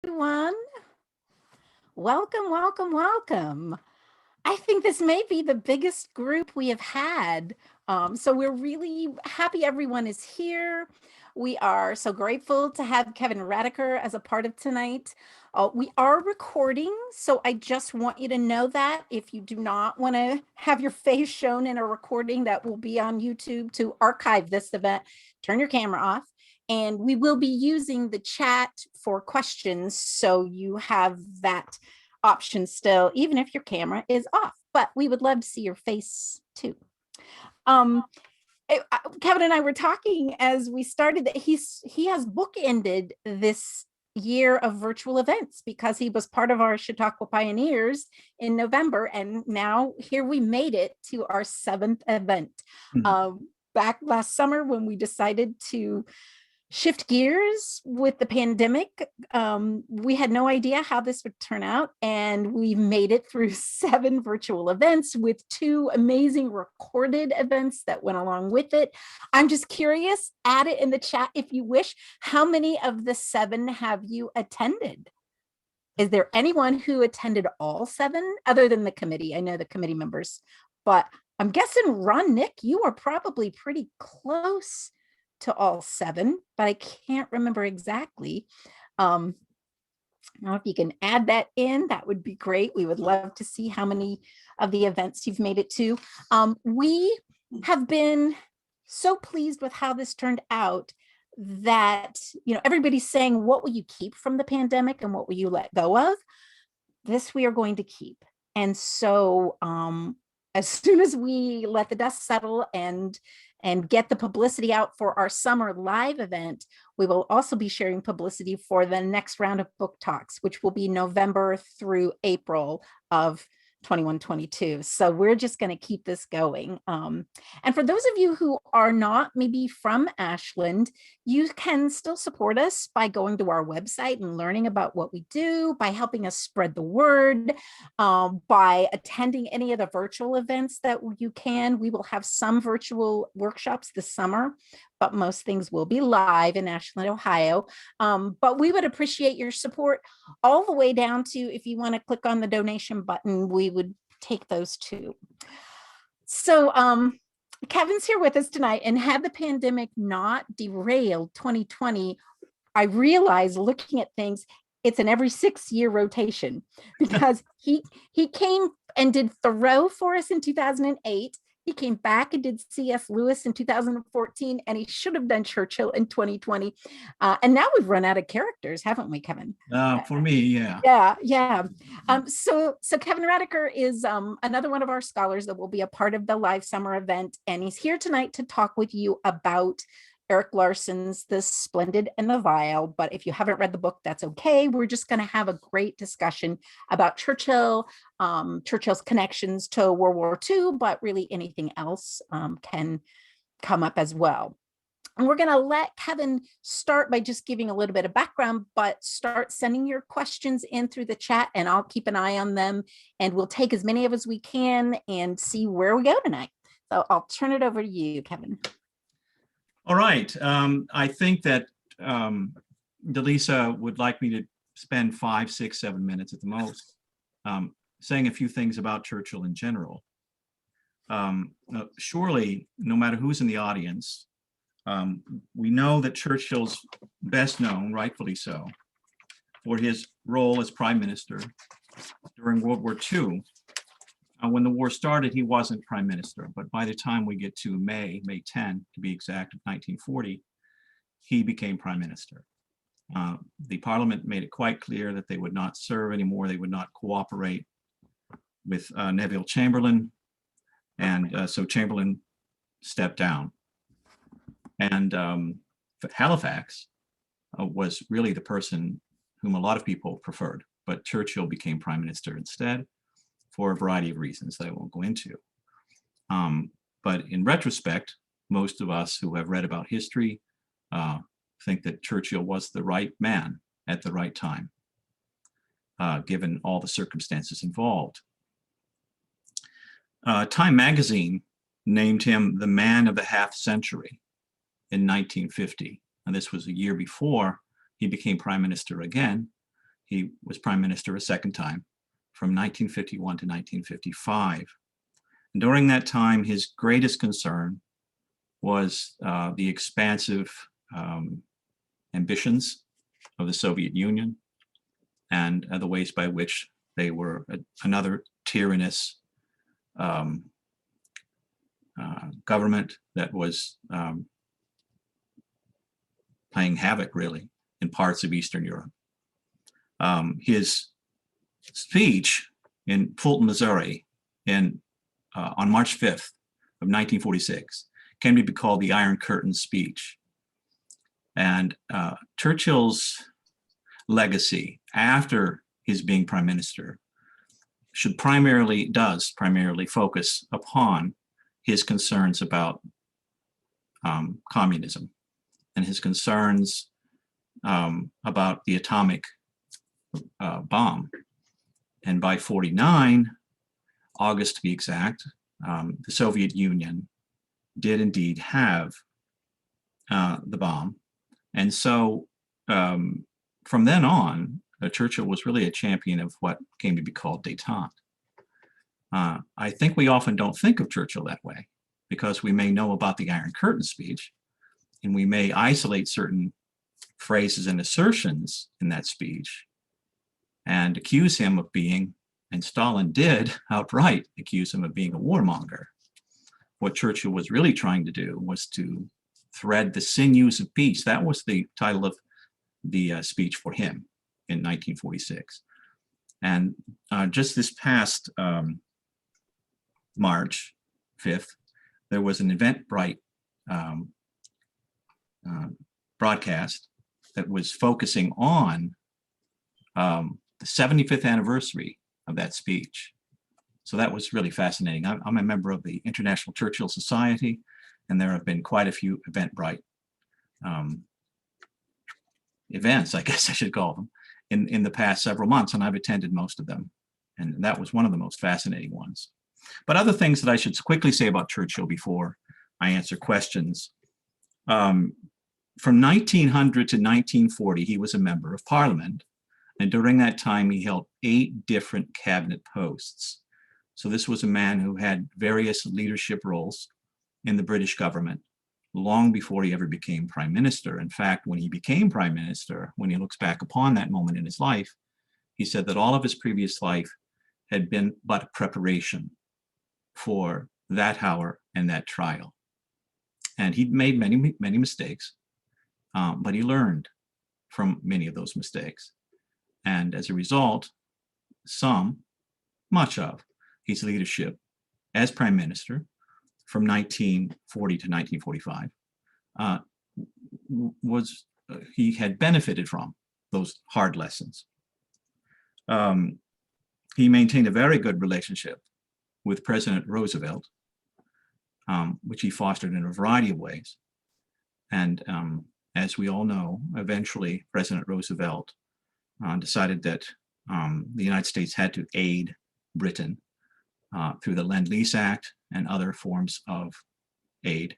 everyone. Welcome, welcome, welcome. I think this may be the biggest group we have had. So we're really happy everyone is here. We are so grateful to have Kevin Radaker as a part of tonight. We are recording, so I just want you to know that if you do not want to have your face shown in a recording that will be on YouTube to archive this event, turn your camera off. And we will be using the chat for questions, so you have that option still, even if your camera is off. But we would love to see your face too. Kevin and I were talking as we started that he has bookended this year of virtual events because he was part of our Chautauqua Pioneers in November, and now here we made it to our 7th event. Back last summer when we decided to shift gears with the pandemic, we had no idea how this would turn out, and we made it through 7 virtual events with 2 amazing recorded events that went along with it. I'm just curious, add it in the chat if you wish. How many of the 7 have you attended? Is there anyone who attended all 7 other than the committee? I know the committee members, but I'm guessing Ron, Nick, you are probably pretty close to all 7, but I can't remember exactly. Now, if you can add that in, that would be great. We would love to see how many of the events you've made it to. We have been so pleased with how this turned out that, everybody's saying, what will you keep from the pandemic and what will you let go of? This we are going to keep. And so as soon as we let the dust settle and get the publicity out for our summer live event, we will also be sharing publicity for the next round of book talks, which will be November through April of 21-22. So we're just going to keep this going. And for those of you who are not maybe from Ashland, you can still support us by going to our website and learning about what we do, by helping us spread the word, by attending any of the virtual events that you can. We will have some virtual workshops this summer, but most things will be live in Ashland, Ohio. But we would appreciate your support all the way down to, if you want to click on the donation button, we would take those too. So Kevin's here with us tonight, and had the pandemic not derailed 2020, I realized looking at things, it's an every 6-year rotation, because he came and did Thoreau for us in 2008. He came back and did C.S. Lewis in 2014, and he should have done Churchill in 2020. And now we've run out of characters, haven't we, Kevin? For me, yeah. Yeah. So Kevin Radaker is another one of our scholars that will be a part of the live summer event, and he's here tonight to talk with you about Erik Larson's The Splendid and the Vile. But if you haven't read the book, that's okay. We're just going to have a great discussion about Churchill, Churchill's connections to World War II, but really anything else can come up as well. And we're going to let Kevin start by just giving a little bit of background, but start sending your questions in through the chat, and I'll keep an eye on them, and we'll take as many of as we can and see where we go tonight. So I'll turn it over to you, Kevin. All right. I think that Delisa would like me to spend 5, 6, 7 minutes at the most saying a few things about Churchill in general. Surely, no matter who's in the audience, we know that Churchill's best known, rightfully so, for his role as prime minister during World War II. When the war started, he wasn't prime minister, but by the time we get to May 10, to be exact, of 1940, he became prime minister. The parliament made it quite clear that they would not serve anymore. They would not cooperate with Neville Chamberlain, and so Chamberlain stepped down. And Halifax was really the person whom a lot of people preferred, but Churchill became prime minister instead, for a variety of reasons that I won't go into. But in retrospect, most of us who have read about history think that Churchill was the right man at the right time, given all the circumstances involved. Time magazine named him the man of the half century in 1950. And this was a year before he became prime minister again. he was prime minister a second time from 1951 to 1955. And during that time, his greatest concern was the expansive ambitions of the Soviet Union and the ways by which they were another tyrannous government that was playing havoc, really, in parts of Eastern Europe. His speech in Fulton, Missouri, on March 5th of 1946 can be called the Iron Curtain speech. And Churchill's legacy after his being prime minister does primarily focus upon his concerns about communism and his concerns about the atomic bomb. And by 49, August to be exact, the Soviet Union did indeed have the bomb. And so from then on, Churchill was really a champion of what came to be called détente. I think we often don't think of Churchill that way because we may know about the Iron Curtain speech and we may isolate certain phrases and assertions in that speech and accuse him of being, and Stalin did outright accuse him of being a warmonger. What Churchill was really trying to do was to thread the sinews of peace. That was the title of the speech for him in 1946. And just this past March 5th, there was an Eventbrite broadcast that was focusing on the 75th anniversary of that speech. So that was really fascinating. I'm a member of the International Churchill Society, and there have been quite a few Eventbrite events, I guess I should call them, in the past several months, and I've attended most of them. And that was one of the most fascinating ones. But other things that I should quickly say about Churchill before I answer questions. From 1900 to 1940, he was a member of Parliament. And during that time, he held 8 different cabinet posts. So this was a man who had various leadership roles in the British government long before he ever became prime minister. In fact, when he became prime minister, when he looks back upon that moment in his life, he said that all of his previous life had been but preparation for that hour and that trial. And he'd made many, many mistakes, but he learned from many of those mistakes. And as a result, much of his leadership as prime minister from 1940 to 1945 he had benefited from those hard lessons. He maintained a very good relationship with President Roosevelt, which he fostered in a variety of ways. And as we all know, eventually President Roosevelt decided that the United States had to aid Britain through the Lend-Lease Act and other forms of aid,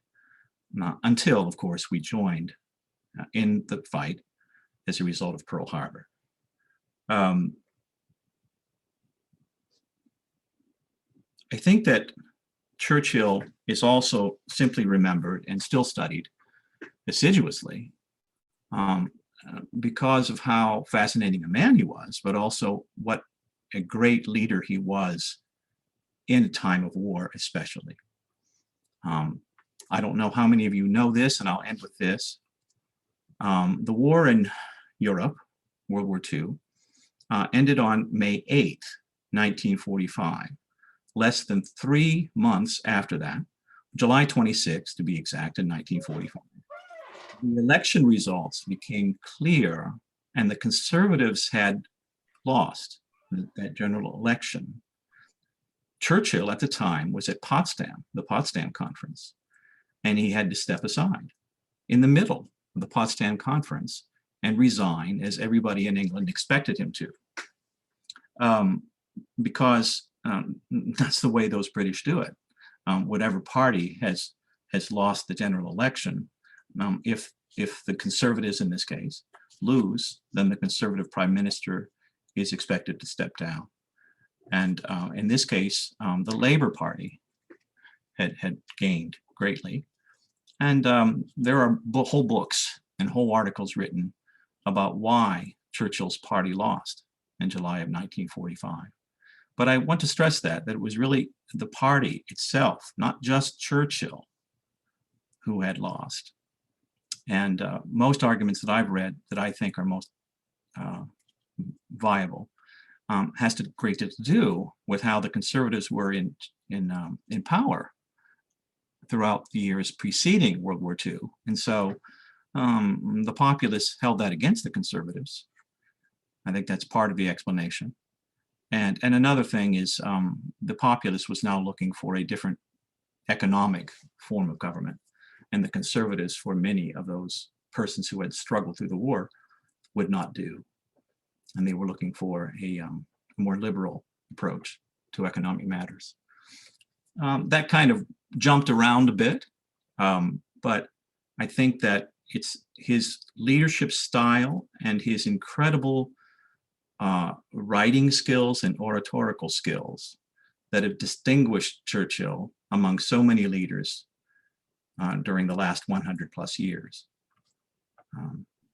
until, of course, we joined in the fight as a result of Pearl Harbor. I think that Churchill is also simply remembered and still studied assiduously because of how fascinating a man he was, but also what a great leader he was in a time of war, especially. I don't know how many of you know this, and I'll end with this. The war in Europe, World War II, ended on May 8th, 1945. Less than 3 months after that, July 26th to be exact, in 1945, the election results became clear, and the conservatives had lost that general election. Churchill at the time was at Potsdam, the Potsdam Conference, and he had to step aside in the middle of the Potsdam Conference and resign, as everybody in England expected him to, because that's the way those British do it. Whatever party has lost the general election, if the conservatives in this case lose, then the conservative prime minister is expected to step down. And in this case, the Labour Party had gained greatly. And there are whole books and whole articles written about why Churchill's party lost in July of 1945. But I want to stress that it was really the party itself, not just Churchill, who had lost. And most arguments that I've read that I think are most viable has to great to do with how the conservatives were in power throughout the years preceding World War II. And so the populists held that against the conservatives. I think that's part of the explanation. And another thing is the populace was now looking for a different economic form of government. And the conservatives, for many of those persons who had struggled through the war, would not do. And they were looking for a more liberal approach to economic matters. That kind of jumped around a bit, but I think that it's his leadership style and his incredible writing skills and oratorical skills that have distinguished Churchill among so many leaders during the last 100 plus years.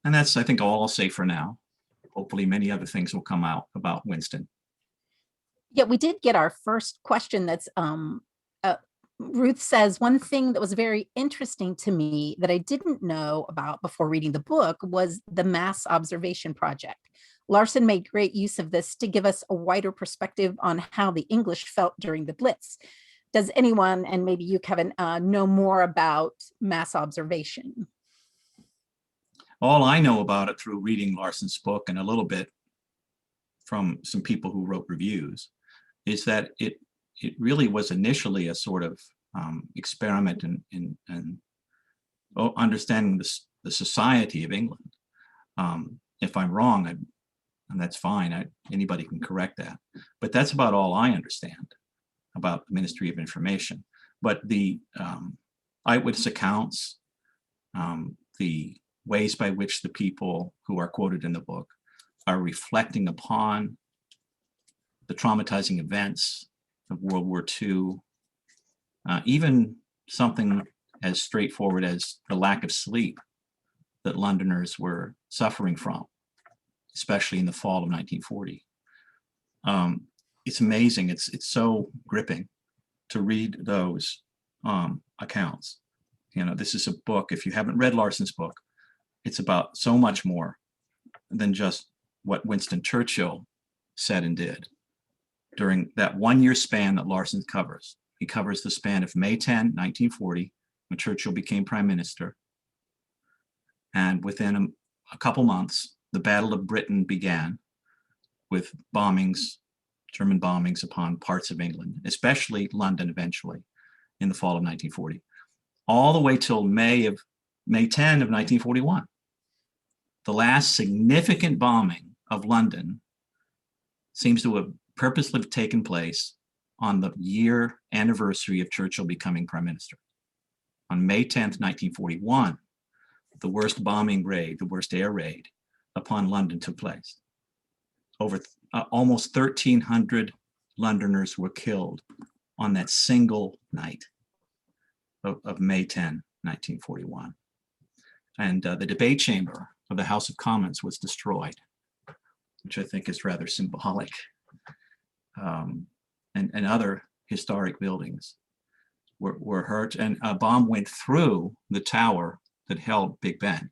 And that's, I think, all I'll say for now. Hopefully many other things will come out about Winston. Yeah, we did get our first question. That's Ruth says, one thing that was very interesting to me that I didn't know about before reading the book was the mass observation project. Larson made great use of this to give us a wider perspective on how the English felt during the Blitz. Does anyone, and maybe you, Kevin, know more about mass observation? All I know about it through reading Larson's book and a little bit from some people who wrote reviews is that it really was initially a sort of experiment in understanding the society of England. If I'm wrong, and that's fine, anybody can correct that. But that's about all I understand about the Ministry of Information. But the eyewitness accounts, the ways by which the people who are quoted in the book are reflecting upon the traumatizing events of World War II, even something as straightforward as the lack of sleep that Londoners were suffering from, especially in the fall of 1940. It's amazing. It's so gripping to read those accounts. You know, this is a book, if you haven't read Larson's book, it's about so much more than just what Winston Churchill said and did during that 1 year span that Larson covers. He covers the span of May 10, 1940, when Churchill became prime minister. And within a couple months, the Battle of Britain began with bombings, German bombings upon parts of England, especially London eventually in the fall of 1940, all the way till May 10 of 1941. The last significant bombing of London seems to have purposely taken place on the year anniversary of Churchill becoming prime minister. On May 10th, 1941, the worst bombing raid, the worst air raid upon London took place. Over almost 1,300 Londoners were killed on that single night of May 10, 1941. And the debate chamber of the House of Commons was destroyed, which I think is rather symbolic. And other historic buildings were hurt, and a bomb went through the tower that held Big Ben.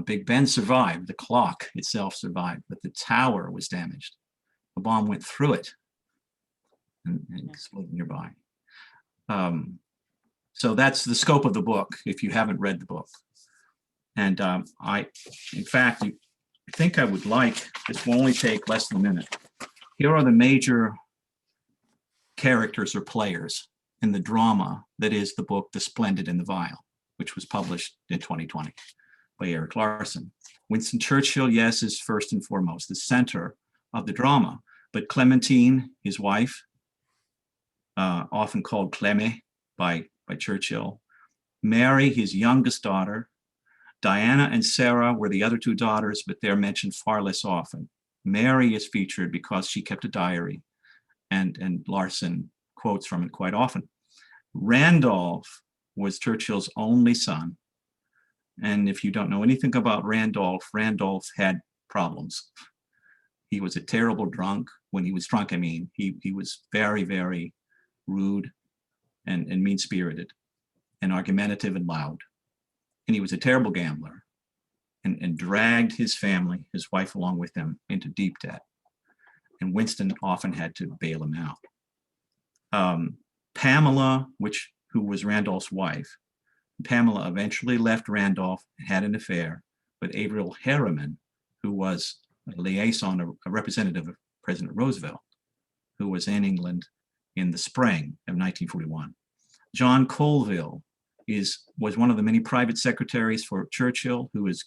Big Ben survived, the clock itself survived, but the tower was damaged. The bomb went through it and exploded nearby. So that's the scope of the book, if you haven't read the book. And in fact, I think I would like, this will only take less than a minute. Here are the major characters or players in the drama that is the book, The Splendid and the Vile, which was published in 2020 by Erik Larson. Winston Churchill, yes, is first and foremost the center of the drama, but Clementine, his wife, often called Cleme by Churchill, Mary, his youngest daughter, Diana and Sarah were the other two daughters, but they're mentioned far less often Mary is featured because she kept a diary, and Larson quotes from it quite often. Randolph was Churchill's only son. And if you don't know anything about Randolph, Randolph had problems. He was a terrible drunk. When he was drunk, I mean, he was very, very rude and mean-spirited and argumentative and loud. And he was a terrible gambler and dragged his family, his wife along with him, into deep debt. And Winston often had to bail him out. Pamela, who was Randolph's wife, Pamela eventually left Randolph and had an affair with Averil Harriman, who was a liaison, a representative of President Roosevelt, who was in England in the spring of 1941. John Colville was one of the many private secretaries for Churchill, who is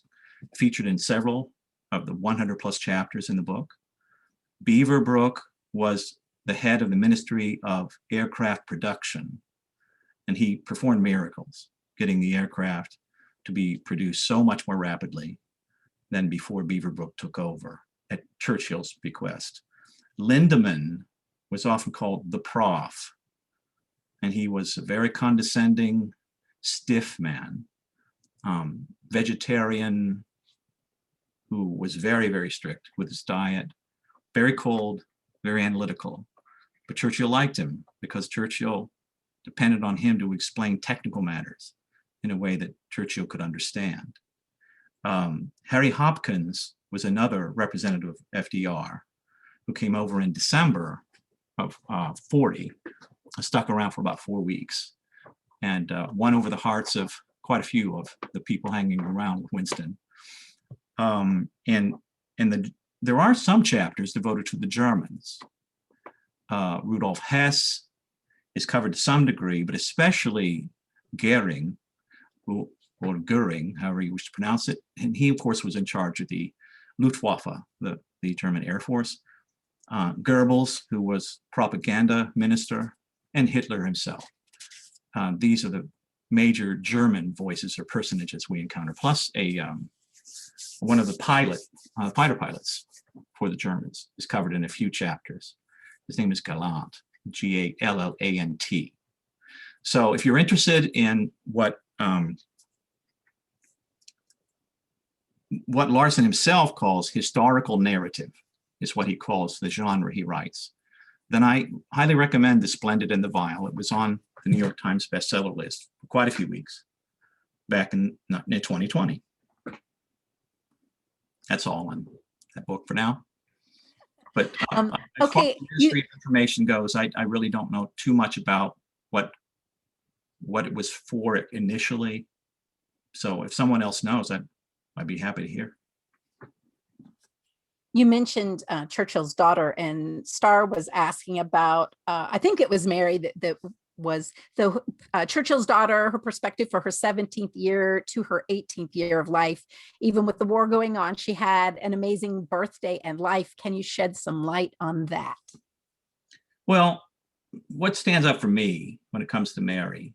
featured in several of the 100 plus chapters in the book. Beaverbrook was the head of the Ministry of Aircraft Production, and he performed miracles, getting the aircraft to be produced so much more rapidly than before Beaverbrook took over at Churchill's bequest. Lindemann was often called the Prof, and he was a very condescending, stiff man, vegetarian, who was very, very strict with his diet, very cold, very analytical. But Churchill liked him because Churchill depended on him to explain technical matters in a way that Churchill could understand. Harry Hopkins was another representative of FDR who came over in December of 40, stuck around for about 4 weeks, and won over the hearts of quite a few of the people hanging around with Winston. There are some chapters devoted to the Germans. Rudolf Hess is covered to some degree, but especially Goering, or Goering, however you wish to pronounce it. And he, of course, was in charge of the Luftwaffe, the German Air Force. Goebbels, who was propaganda minister, and Hitler himself. These are the major German voices or personages we encounter, plus one of the fighter pilots for the Germans is covered in a few chapters. His name is Gallant, Gallant. So if you're interested in what Larson himself calls historical narrative, is what he calls the genre he writes, then I highly recommend The Splendid and the Vile. It was on the New York Times bestseller list for quite a few weeks back in 2020. That's all in that book for now. But as far as history information goes, I really don't know too much about what it was for initially. So if someone else knows, I'd be happy to hear. You mentioned Churchill's daughter, and Starr was asking about, I think it was Mary that was Churchill's daughter, her perspective for her 17th year to her 18th year of life. Even with the war going on, she had an amazing birthday and life. Can you shed some light on that? Well, what stands out for me when it comes to Mary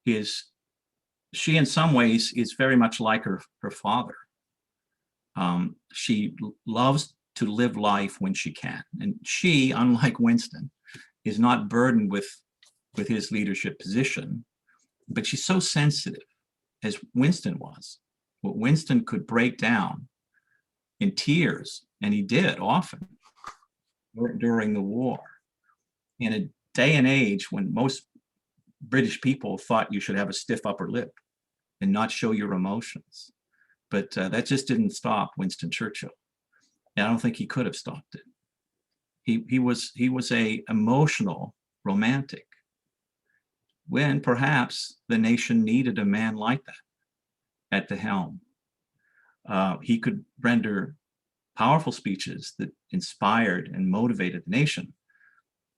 is she in some ways is very much like her father. She loves to live life when she can. And she, unlike Winston, is not burdened with his leadership position, but she's so sensitive, as Winston was. Well, Winston could break down in tears, and he did often during the war. In a day and age when most British people thought you should have a stiff upper lip and not show your emotions. But that just didn't stop Winston Churchill. And I don't think he could have stopped it. He was a emotional romantic when perhaps the nation needed a man like that at the helm. He could render powerful speeches that inspired and motivated the nation.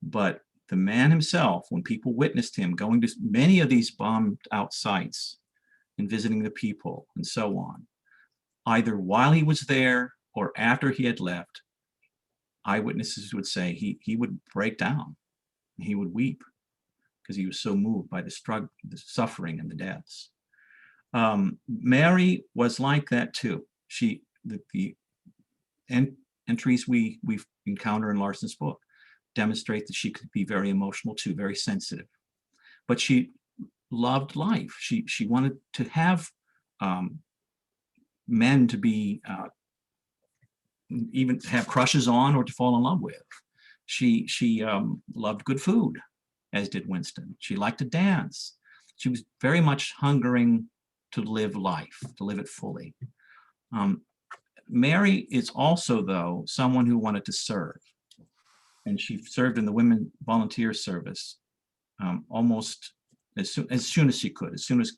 But the man himself, when people witnessed him going to many of these bombed out sites and visiting the people and so on, either while he was there or after he had left, eyewitnesses would say he would break down. He would weep because he was so moved by the struggle, the suffering, and the deaths. Mary was like that too. entries we encounter in Larson's book demonstrate that she could be very emotional too, very sensitive. But she loved life. She wanted to have men to be even have crushes on or to fall in love with. She loved good food, as did Winston. She liked to dance. She was very much hungering to live life, to live it fully. Mary is also, though, someone who wanted to serve. And she served in the women volunteer service almost as soon as she could, as soon as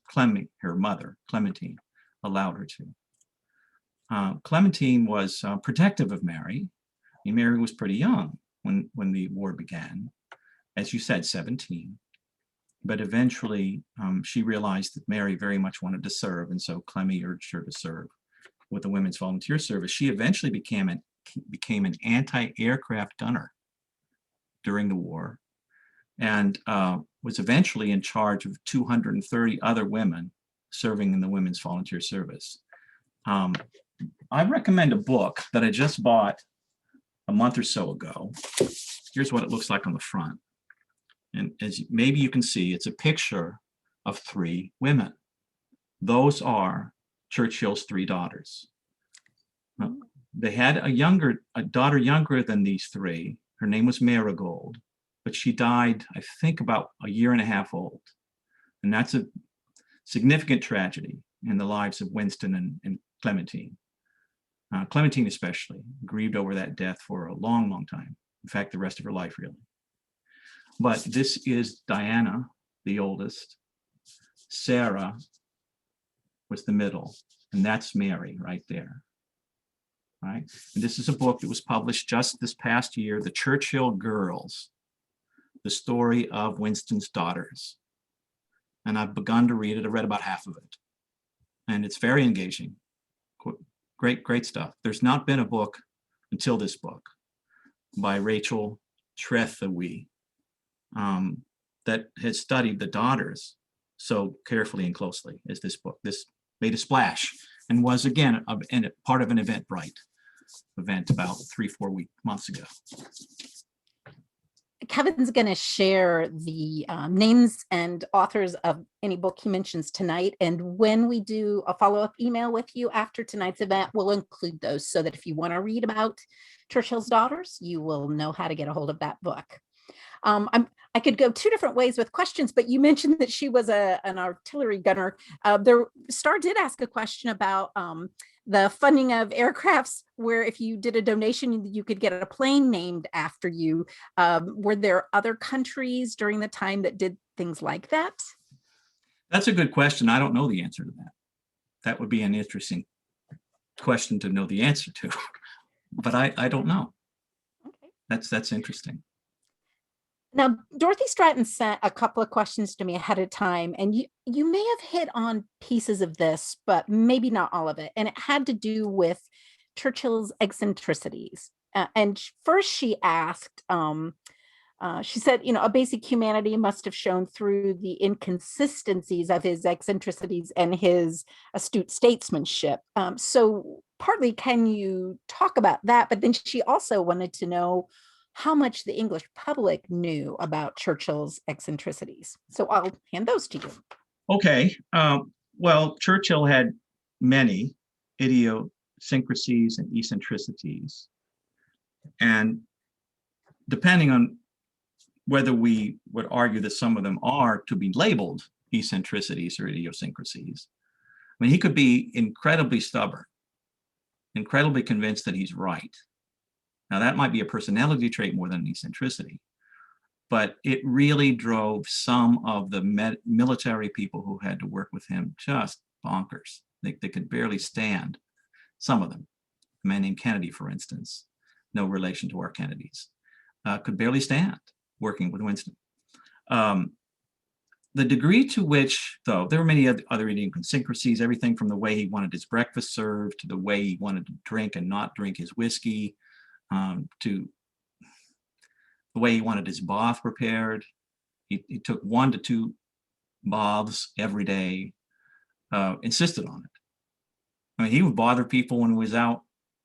her mother, Clementine, allowed her to. Clementine was protective of Mary. I mean, Mary was pretty young when the war began, as you said, 17. But eventually she realized that Mary very much wanted to serve, and so Clemmy urged her to serve with the Women's Volunteer Service. She eventually became an anti-aircraft gunner during the war, and was eventually in charge of 230 other women serving in the Women's Volunteer Service. I recommend a book that I just bought a month or so ago. Here's what it looks like on the front. And as maybe you can see, it's a picture of 3 women. Those are Churchill's 3 daughters. They had a daughter younger than these 3. Her name was Marigold, but she died, I think, about a year and a half old. And that's a significant tragedy in the lives of Winston and Clementine. Clementine especially grieved over that death for a long, long time. In fact, the rest of her life, really. But this is Diana, the oldest. Sarah was the middle, and that's Mary right there. Right? And this is a book that was published just this past year, The Churchill Girls, the story of Winston's daughters. And I've begun to read it. I read about half of it. And it's very engaging. Great, great stuff. There's not been a book until this book by Rachel Trethewey that has studied the daughters so carefully and closely as this book. This made a splash and was, again, part of an Eventbrite event about 3-4 months ago. Kevin's going to share the names and authors of any book he mentions tonight. And when we do a follow-up email with you after tonight's event, we'll include those so that if you want to read about Churchill's daughters, you will know how to get a hold of that book. I could go 2 different ways with questions, but you mentioned that she was an artillery gunner. Star did ask a question about the funding of aircrafts, where if you did a donation, you could get a plane named after you. Were there other countries during the time that did things like that? That's a good question. I don't know the answer to that. That would be an interesting question to know the answer to, but I don't know. Okay. That's interesting. Now, Dorothy Stratton sent a couple of questions to me ahead of time, and you may have hit on pieces of this, but maybe not all of it. And it had to do with Churchill's eccentricities. And first she asked, she said, a basic humanity must have shown through the inconsistencies of his eccentricities and his astute statesmanship. So partly, can you talk about that? But then she also wanted to know how much the English public knew about Churchill's eccentricities. So I'll hand those to you. Okay. Well, Churchill had many idiosyncrasies and eccentricities. And depending on whether we would argue that some of them are to be labeled eccentricities or idiosyncrasies, I mean, he could be incredibly stubborn, incredibly convinced that he's right. Now, that might be a personality trait more than an eccentricity, but it really drove some of the military people who had to work with him just bonkers. They could barely stand, some of them. A man named Kennedy, for instance, no relation to our Kennedys, could barely stand working with Winston. The degree to which, though, there were many other idiosyncrasies, everything from the way he wanted his breakfast served to the way he wanted to drink and not drink his whiskey, to the way he wanted his bath prepared. He took 1 to 2 baths every day, insisted on it. I mean, he would bother people when he was out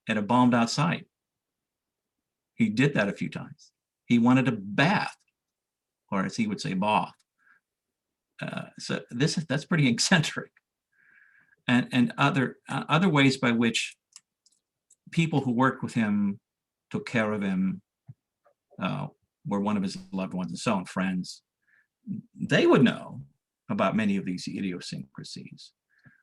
at a bombed out site. He did that a few times. He wanted a bath, or as he would say, bath. So that's pretty eccentric. And other ways by which people who worked with him, took care of him, were one of his loved ones and so on, friends, they would know about many of these idiosyncrasies.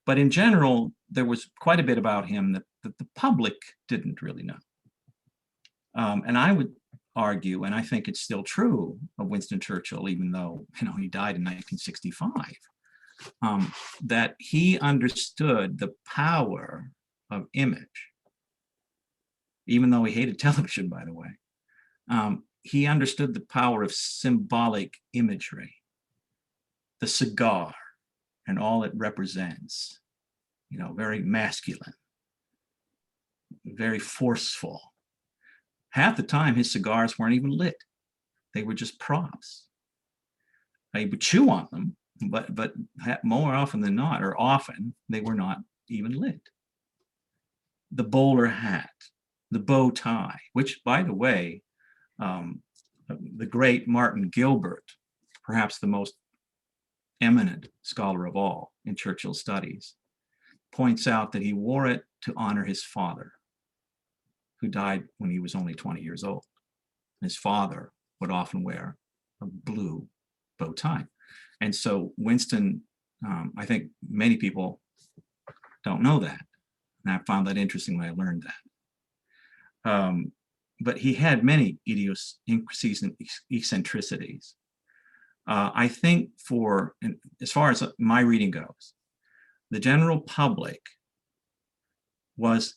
But in general, there was quite a bit about him that the public didn't really know. And I would argue, and I think it's still true of Winston Churchill, even though he died in 1965, that he understood the power of image, even though he hated television, by the way. He understood the power of symbolic imagery, the cigar and all it represents, very masculine, very forceful. Half the time, his cigars weren't even lit. They were just props. He would chew on them, but more often than not, or often, they were not even lit. The bowler hat, the bow tie, which, by the way, the great Martin Gilbert, perhaps the most eminent scholar of all in Churchill's studies, points out that he wore it to honor his father, who died when he was only 20 years old. His father would often wear a blue bow tie. And so Winston, I think many people don't know that. And I found that interesting when I learned that. But he had many idiosyncrasies and eccentricities. I think as far as my reading goes, the general public was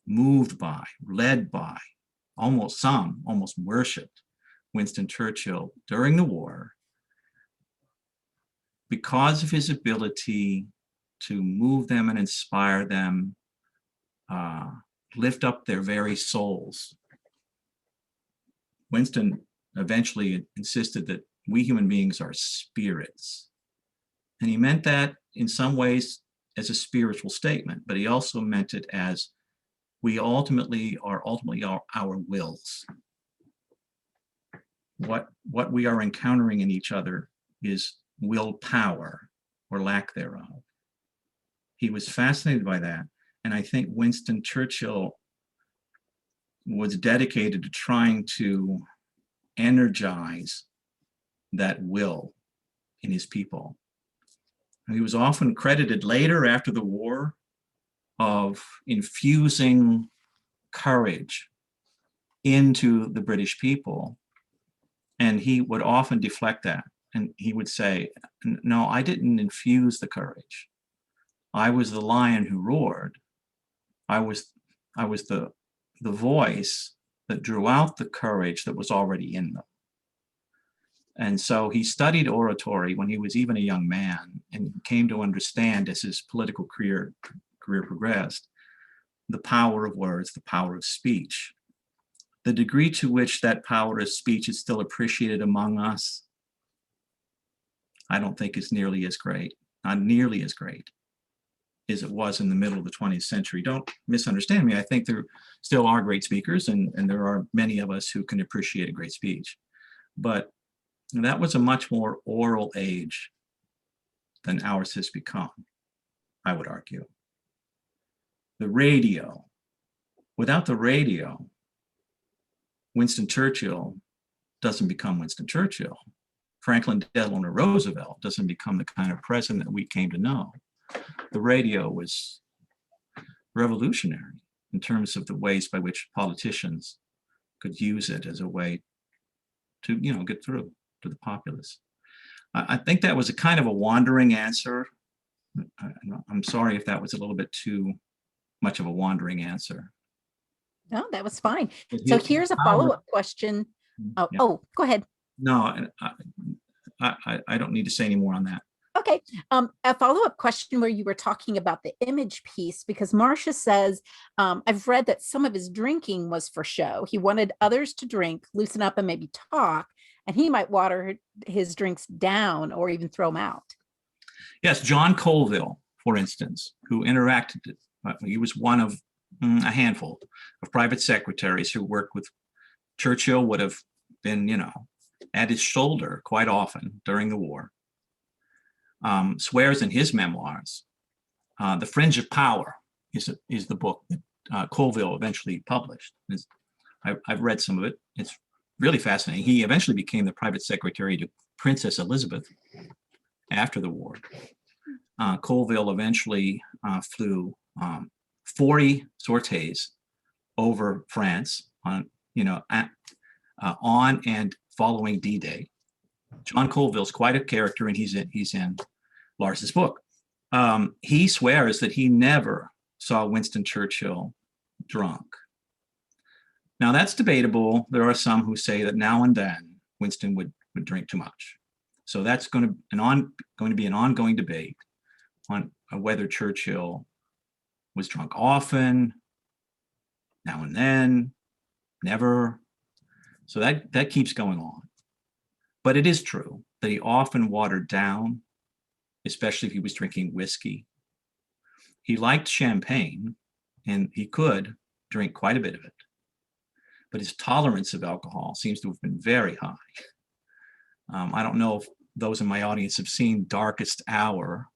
moved by, led by, almost worshiped Winston Churchill during the war because of his ability to move them and inspire them, lift up their very souls. Winston eventually insisted that we human beings are spirits. And he meant that in some ways as a spiritual statement, but he also meant it as we ultimately are our wills. What we are encountering in each other is willpower or lack thereof. He was fascinated by that. And I think Winston Churchill was dedicated to trying to energize that will in his people. And he was often credited later after the war of infusing courage into the British people. And he would often deflect that. And he would say, no, I didn't infuse the courage. I was the lion who roared. I was the voice that drew out the courage that was already in them. And so he studied oratory when he was even a young man and came to understand as his political career progressed, the power of words, the power of speech. The degree to which that power of speech is still appreciated among us, I don't think is nearly as great, not nearly as great as it was in the middle of the 20th century. Don't misunderstand me. I think there still are great speakers, and there are many of us who can appreciate a great speech. But that was a much more oral age than ours has become, I would argue. The radio. Without the radio, Winston Churchill doesn't become Winston Churchill. Franklin Delano Roosevelt doesn't become the kind of president that we came to know. The radio was revolutionary in terms of the ways by which politicians could use it as a way to, get through to the populace. I think that was a kind of a wandering answer. I'm sorry if that was a little bit too much of a wandering answer. No, that was fine. So here's a follow-up question. Oh, yeah. Oh, go ahead. No, I don't need to say any more on that. Okay. A follow-up question where you were talking about the image piece, because Marcia says, I've read that some of his drinking was for show. He wanted others to drink, loosen up, and maybe talk, and he might water his drinks down or even throw them out. Yes, John Colville, for instance, who interacted, he was one of a handful of private secretaries who worked with Churchill, would have been, at his shoulder quite often during the war. Swears in his memoirs. The Fringe of Power is the book that Colville eventually published. I've read some of it. It's really fascinating. He eventually became the private secretary to Princess Elizabeth after the war. Colville eventually flew 40 sorties over France on and following D-Day. John Colville's quite a character, and he's in Larson's book. He swears that he never saw Winston Churchill drunk. Now that's debatable. There are some who say that now and then Winston would drink too much. So that's going to be an ongoing debate on whether Churchill was drunk often, now and then, never. So that keeps going on. But it is true that he often watered down, especially if he was drinking whiskey. He liked champagne, and he could drink quite a bit of it. But his tolerance of alcohol seems to have been very high. I don't know if those in my audience have seen Darkest Hour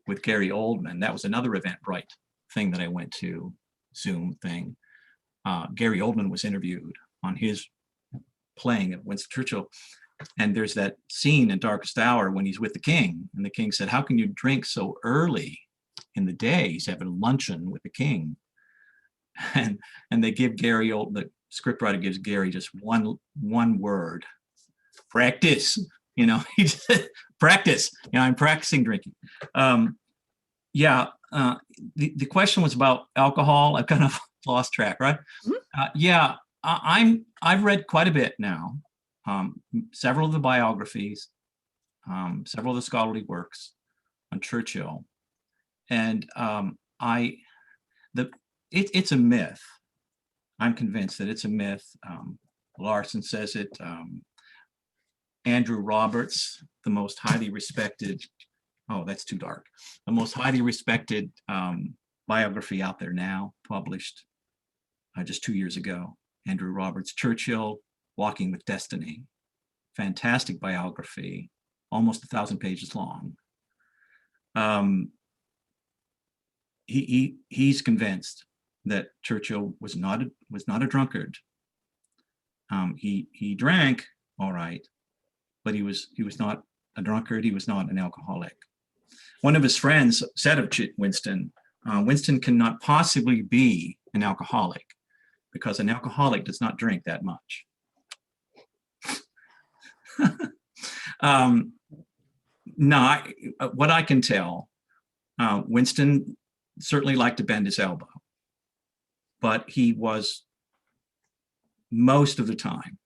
with Gary Oldman. That was another Eventbrite thing that I went to, Zoom thing. Gary Oldman was interviewed on his playing of Winston Churchill. And there's that scene in Darkest Hour when he's with the king, and the king said, "How can you drink so early in the day?" He's having luncheon with the king. And they give Gary, the scriptwriter gives Gary just one word: practice. He just practice. I'm practicing drinking. The question was about alcohol. I kind of lost track, right? I've read quite a bit now. Several of the biographies, several of the scholarly works on Churchill, and it's a myth. I'm convinced that it's a myth. Larson says it. Andrew Roberts, the most highly respected, that's too dark. The most highly respected biography out there now, published just 2 years ago. Andrew Roberts, Churchill, Walking with Destiny. Fantastic biography, almost 1,000 pages long. He's convinced that Churchill was not a drunkard. He drank, all right, but he was not a drunkard. He was not an alcoholic. One of his friends said of Winston, Winston cannot possibly be an alcoholic because an alcoholic does not drink that much. What I can tell, Winston certainly liked to bend his elbow, but he was most of the time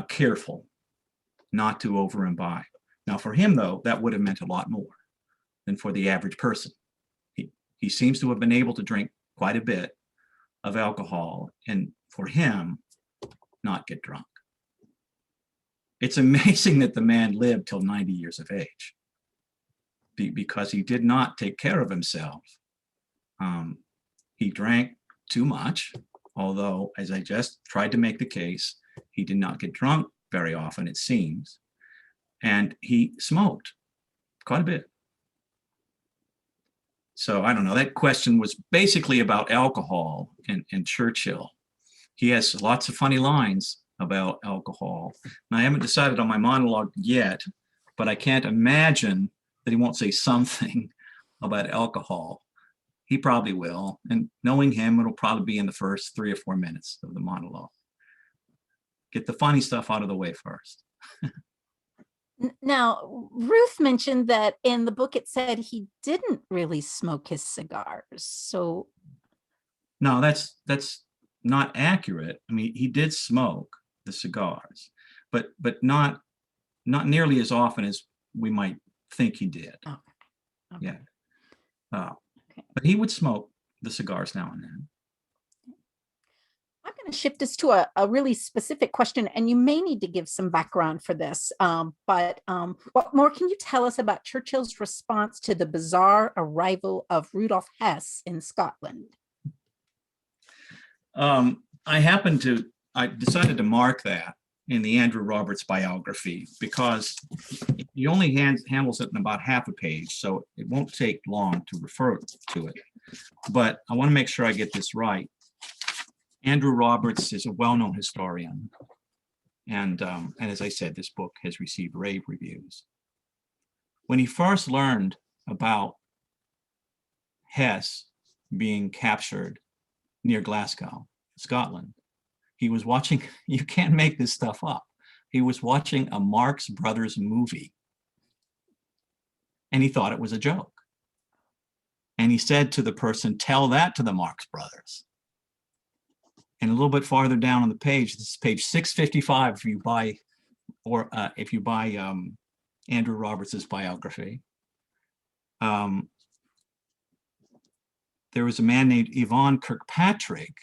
careful not to over imbibe. Now for him, though, that would have meant a lot more than for the average person. He seems to have been able to drink quite a bit of alcohol, and for him, not get drunk. It's amazing that the man lived till 90 years of age because he did not take care of himself. He drank too much, although, as I just tried to make the case, he did not get drunk very often, it seems. And he smoked quite a bit. So I don't know, that question was basically about alcohol and Churchill. He has lots of funny lines about alcohol. And I haven't decided on my monologue yet, but I can't imagine that he won't say something about alcohol. He probably will. And knowing him, it'll probably be in the first 3 or 4 minutes of the monologue. Get the funny stuff out of the way first. Now, Ruth mentioned that in the book it said he didn't really smoke his cigars. So no, that's not accurate. I mean, he did smoke the cigars, but not nearly as often as we might think he did. Okay. Yeah. But he would smoke the cigars now and then. I'm going to shift us to a really specific question, and you may need to give some background for this. What more can you tell us about Churchill's response to the bizarre arrival of Rudolf Hess in Scotland? I decided to mark that in the Andrew Roberts biography because he only handles it in about half a page, so it won't take long to refer to it. But I want to make sure I get this right. Andrew Roberts is a well-known historian, and as I said, this book has received rave reviews. When he first learned about Hess being captured near Glasgow, Scotland, he was watching, you can't make this stuff up, he was watching a Marx Brothers movie, and he thought it was a joke. And he said to the person, "Tell that to the Marx Brothers." And a little bit farther down on the page, this is page 655 if you buy Andrew Roberts's biography. There was a man named Yvonne Kirkpatrick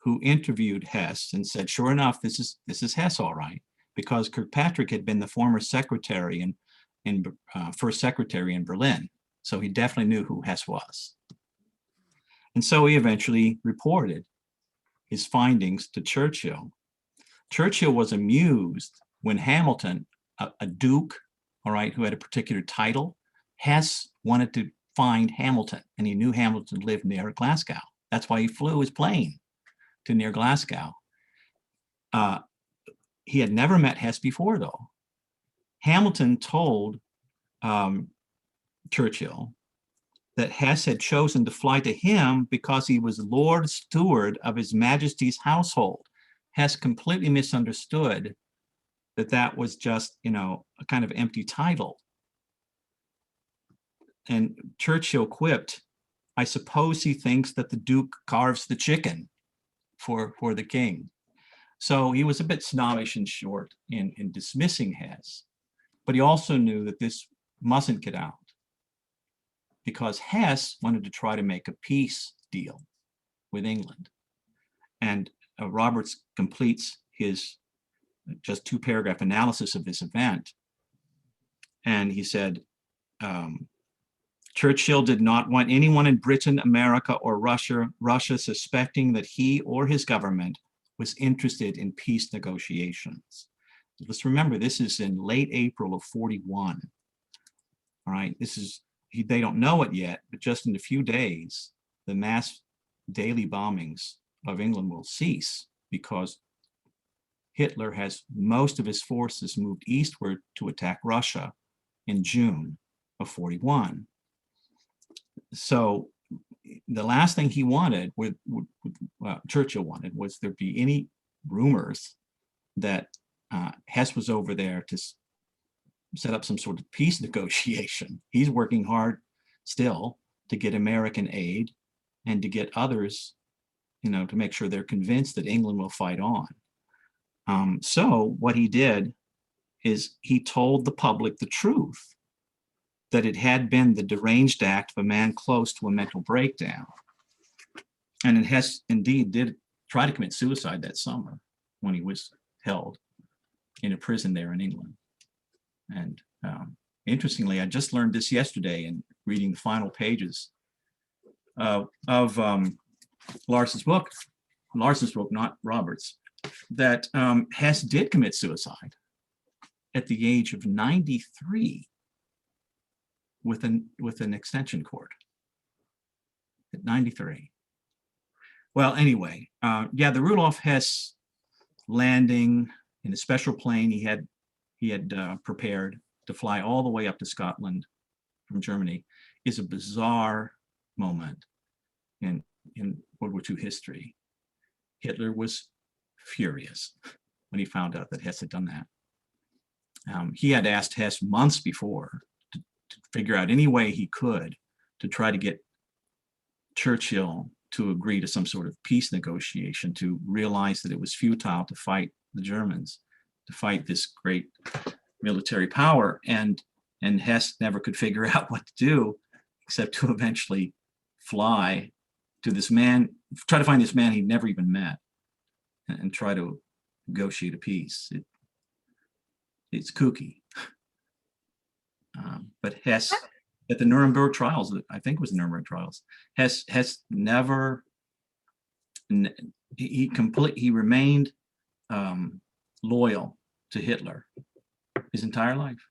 who interviewed Hess and said, sure enough, this is Hess, all right, because Kirkpatrick had been the former secretary first secretary in Berlin, so he definitely knew who Hess was. And so he eventually reported his findings to Churchill. Churchill was amused when Hamilton, a duke, all right, who had a particular title, Hess wanted to find Hamilton, and he knew Hamilton lived near Glasgow. That's why he flew his plane to near Glasgow. He had never met Hess before, though. Hamilton told Churchill that Hess had chosen to fly to him because he was Lord Steward of His Majesty's household. Hess completely misunderstood that was just, a kind of empty title. And Churchill quipped, "I suppose he thinks that the Duke carves the chicken for the king." So he was a bit snobbish and short in dismissing Hess, but he also knew that this mustn't get out, because Hess wanted to try to make a peace deal with England. And Roberts completes his just 2-paragraph analysis of this event. And he said, Churchill did not want anyone in Britain, America, or Russia suspecting that he or his government was interested in peace negotiations. Let's remember, this is in late April of 41. All right, they don't know it yet, but just in a few days, the mass daily bombings of England will cease because Hitler has most of his forces moved eastward to attack Russia in June of 41. So the last thing he wanted, Churchill wanted, was there be any rumors that Hess was over there to set up some sort of peace negotiation. He's working hard still to get American aid and to get others, to make sure they're convinced that England will fight on. So what he did is he told the public the truth, that it had been the deranged act of a man close to a mental breakdown. And Hess indeed did try to commit suicide that summer when he was held in a prison there in England. And interestingly, I just learned this yesterday in reading the final pages of Larson's book, not Roberts, that Hess did commit suicide at the age of 93 with an extension cord at 93. Well, anyway, the Rudolf Hess landing in a special plane he had prepared to fly all the way up to Scotland from Germany is a bizarre moment in World War II history. Hitler was furious when he found out that Hess had done that. He had asked Hess months before to figure out any way he could to try to get Churchill to agree to some sort of peace negotiation, to realize that it was futile to fight the Germans, to fight this great military power. And Hess never could figure out what to do except to eventually fly to this man, try to find this man he'd never even met, and try to negotiate a peace. It's kooky. But Hess, at the Nuremberg trials, I think it was the Nuremberg trials, Hess never, he remained loyal to Hitler his entire life.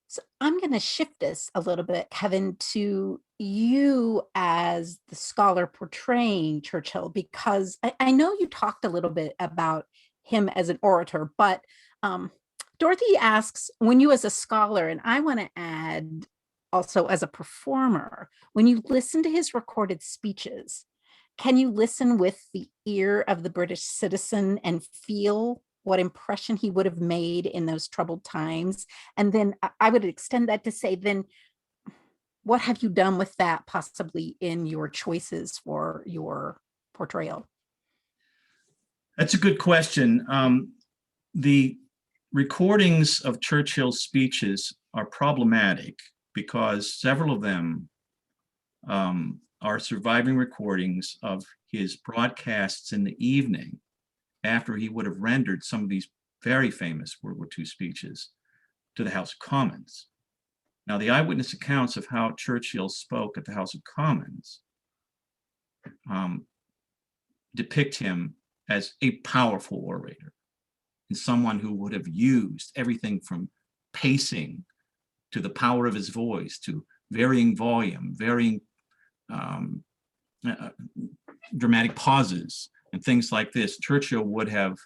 So I'm going to shift this a little bit, Kevin, to you as the scholar portraying Churchill, because I know you talked a little bit about him as an orator, but Dorothy asks, when you as a scholar, and I want to add also as a performer, when you listen to his recorded speeches, can you listen with the ear of the British citizen and feel what impression he would have made in those troubled times? And then I would extend that to say, then what have you done with that possibly in your choices for your portrayal? That's a good question. The recordings of Churchill's speeches are problematic because several of them are surviving recordings of his broadcasts in the evening after he would have rendered some of these very famous World War II speeches to the House of Commons. Now, the eyewitness accounts of how Churchill spoke at the House of Commons depict him as a powerful orator and someone who would have used everything from pacing to the power of his voice to varying volume, varying dramatic pauses and things like this. Churchill would have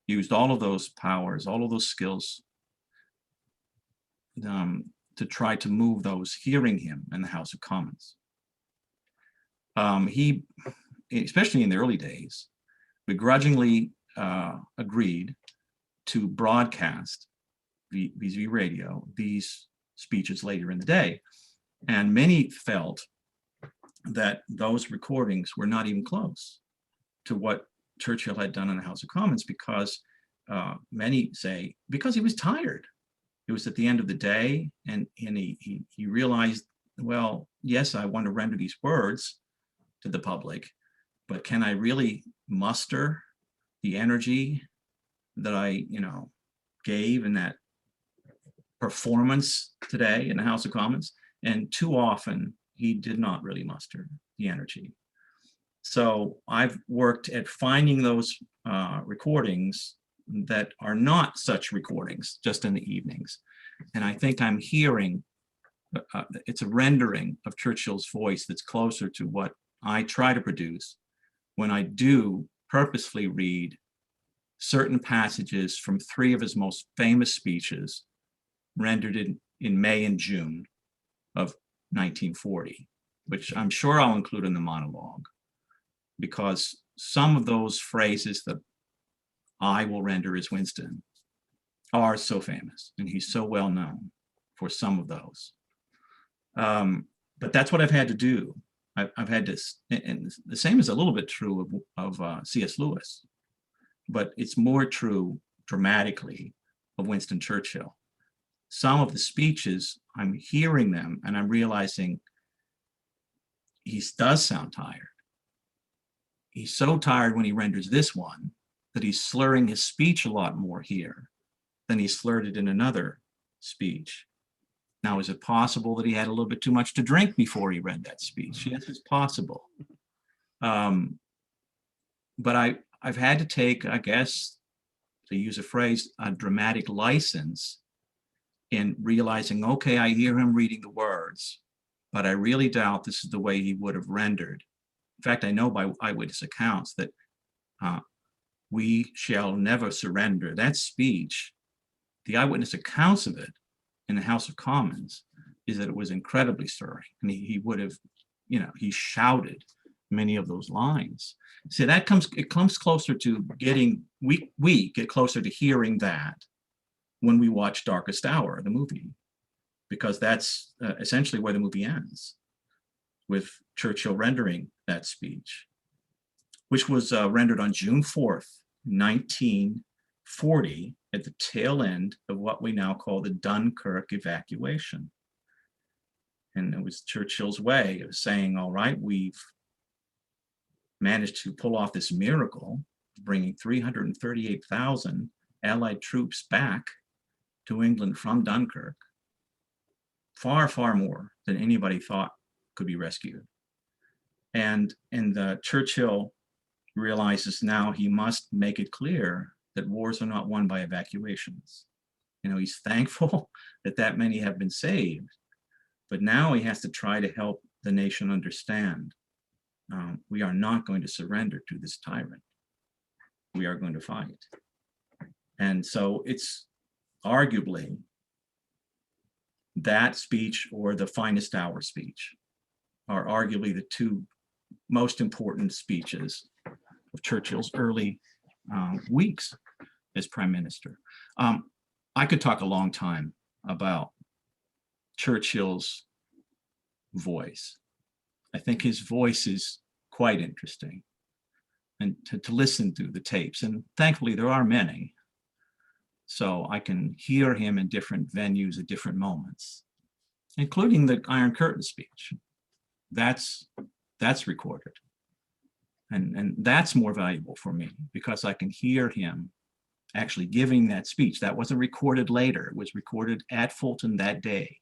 used all of those powers, all of those skills to try to move those hearing him in the House of Commons. He, especially in the early days, begrudgingly agreed to broadcast vis-a-vis radio these speeches later in the day. And many felt that those recordings were not even close to what Churchill had done in the House of Commons, because many say because he was tired. It was at the end of the day, and he realized, well, yes, I want to render these words to the public, but can I really muster the energy that I, gave in that performance today in the House of Commons? And too often he did not really muster the energy. So I've worked at finding those recordings that are not such recordings, just in the evenings. And I think I'm hearing, it's a rendering of Churchill's voice that's closer to what I try to produce when I do purposefully read certain passages from three of his most famous speeches rendered in May and June of 1940, which I'm sure I'll include in the monologue, because some of those phrases that I will render as Winston are so famous, and he's so well known for some of those. But that's what I've had to do. I've had to, and the same is a little bit true of C.S. Lewis, but it's more true dramatically of Winston Churchill. Some of the speeches, I'm hearing them and I'm realizing he does sound tired. He's so tired when he renders this one that he's slurring his speech a lot more here than he slurred it in another speech. Now, is it possible that he had a little bit too much to drink before he read that speech? Yes, it's possible. But I've had to take, I guess, to use a phrase, a dramatic license in realizing, okay, I hear him reading the words, but I really doubt this is the way he would have rendered. In fact, I know by eyewitness accounts that we shall never surrender. That speech, the eyewitness accounts of it in the House of Commons is that it was incredibly stirring. And he would have, he shouted many of those lines. See, it comes closer to getting, we get closer to hearing that when we watch Darkest Hour, the movie, because that's essentially where the movie ends, with Churchill rendering that speech, which was rendered on June 4th, 1940, at the tail end of what we now call the Dunkirk evacuation. And it was Churchill's way of saying, all right, we've managed to pull off this miracle, bringing 338,000 Allied troops back to England from Dunkirk, far, far more than anybody thought could be rescued. And Churchill realizes now he must make it clear that wars are not won by evacuations. You know, he's thankful that that many have been saved, but now he has to try to help the nation understand we are not going to surrender to this tyrant. We are going to fight. And so it's arguably that speech or the Finest Hour speech are arguably the two most important speeches of Churchill's early weeks as prime minister. I could talk a long time about Churchill's voice. I think his voice is quite interesting, and to listen to the tapes, and thankfully there are many, so I can hear him in different venues at different moments, including the Iron Curtain speech. That's recorded, and that's more valuable for me because I can hear him actually giving that speech. That wasn't recorded later, it was recorded at Fulton that day,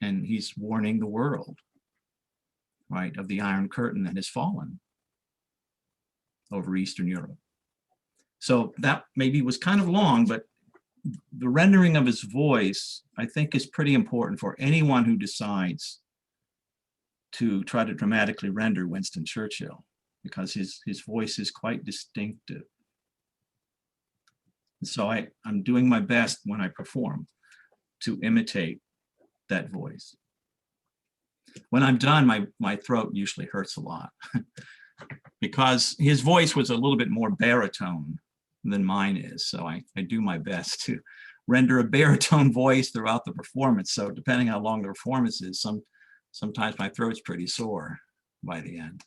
and he's warning the world, right, of the Iron Curtain that has fallen over Eastern Europe. So that maybe was kind of long, but the rendering of his voice, I think, is pretty important for anyone who decides to try to dramatically render Winston Churchill, because his voice is quite distinctive. And so I'm doing my best when I perform to imitate that voice. When I'm done, my throat usually hurts a lot because his voice was a little bit more baritone than mine is. So I do my best to render a baritone voice throughout the performance. So depending how long the performance is, sometimes my throat's pretty sore by the end.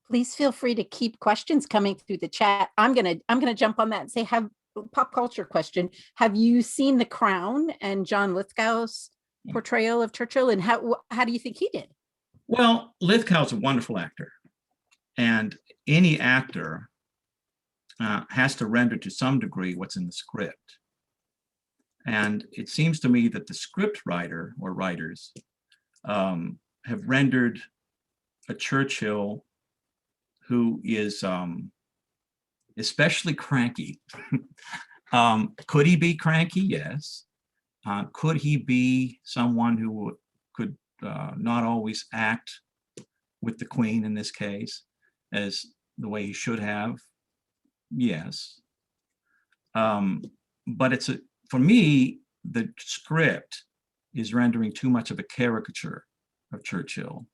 Please feel free to keep questions coming through the chat. I'm gonna jump on that and say, have pop culture question. Have you seen The Crown and John Lithgow's portrayal of Churchill, and how do you think he did? Well, Lithgow's a wonderful actor, and any actor has to render to some degree what's in the script. And it seems to me that the script writer or writers have rendered a Churchill who is especially cranky. Could he be cranky? Yes. Could he be someone who could not always act with the Queen in this case as the way he should have? Yes. But for me, the script is rendering too much of a caricature of Churchill.